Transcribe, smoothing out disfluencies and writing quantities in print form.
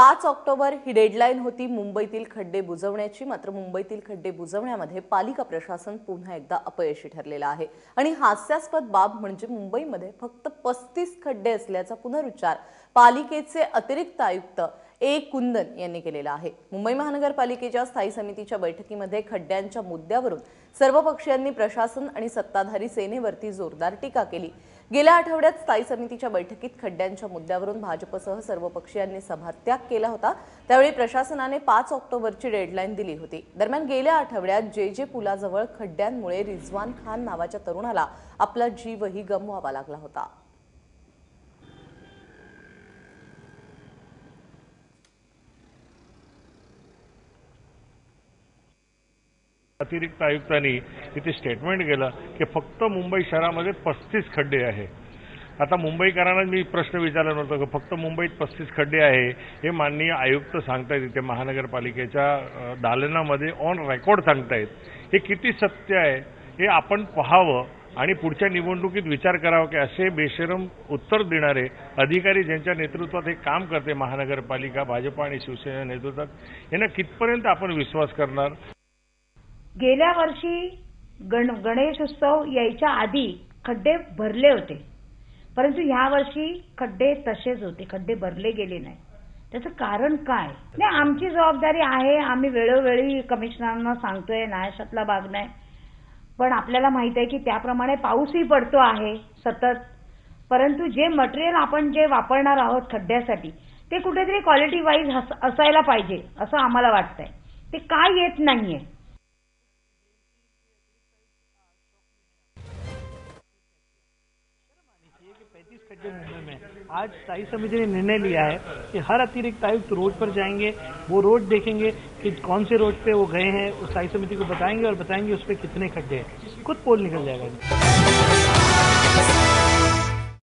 5 October ही deadline होती मुंबईतील खड्डे बुजवण्याची। मात्र मुंबईतील खड्डे बुजवण्यामध्ये पालिका प्रशासन पुन्हा एकदा अपयशी ठरलेलं आहे आणि हास्यास्पद बाब म्हणजे मुंबईमध्ये फक्त 35 खड्डे असल्याचा पुनरुच्चार पालिकेचे अतिरिक्त आयुक्त ए कुंदन यांनी केलेला आहे। मुंबई महानगरपालिकेच्या स्थायी समितीच्या बैठकीमध्ये खड्ड्यांच्या मुद्द्यावरून सर्वपक्षीयांनी प्रशासन आणि सत्ताधारी सेनेवरती जोरदार टीका केली। गेल्या आठवड्यात स्थायी समितीच्या बैठकीत खड्ड्यांच्या मुद्द्यावरून भाजपसह सर्वपक्षीयांनी सभात्याग केला होता। त्यावेळी प्रशासनाने 5 ऑक्टोबरची डेडलाईन दिली होती। दरम्यान गेल्या आठवड्यात जे पुलाजवळ खड्ड्यांमुळे रिजवान खान नावाच्या तरुणाला आपला जीवही गमवावा लागला होता। अतिरिक्त आयुक्तांनी इथे स्टेटमेंट केलं की फक्त मुंबई शहरामध्ये 35 खड्डे आहे। आता मुंबईकरांना मी प्रश्न विचारला नव्हता की फक्त मुंबईत 35 खड्डे आहे हे माननीय आयुक्त सांगतायत, इथे महानगरपालिकेच्या दालनामध्ये ऑन रेकॉर्ड सांगतायत। हे किती सत्य आहे हे आपण पाहावं आणि पुढच्या निवडणुकीत विचार करावा की असे बेशरम उत्तर देणारे अधिकारी ज्यांच्या नेतृत्वात हे काम करते महानगरपालिका भाजप आणि शिवसेना नेतृत्वात यांना कितपर्यंत आपण विश्वास करणार। गेल्या वर्षी गणेशोत्सव यायच्या आधी खड्डे भरले होते, परंतु ह्या वर्षी खड्डे तसेच होते, खड्डे भरले गेले नाही। त्याचं कारण काय? नाही, आमची जबाबदारी आहे, आम्ही वेळोवेळी कमिशनरांना सांगतोय, नायशातला भाग नाही, पण आपल्याला माहित आहे की त्याप्रमाणे पाऊसही पडतो आहे सतत। परंतु जे मटेरियल आपण जे वापरणार आहोत खड्ड्यासाठी ते कुठेतरी क्वालिटी वाईज असायला पाहिजे असं आम्हाला वाटतंय। ते काय येत नाहीये। मुंबई में आज स्थायी समिति ने निर्णय लिया है कि हर अतिरिक्त आयुक्त रोड पर जाएंगे, वो रोड देखेंगे कि कौन से रोड पे वो गए हैं, उस स्थायी समिति को बताएंगे और बताएंगे उस पर कितने खड्डे हैं। खुद पोल निकल जाएगा।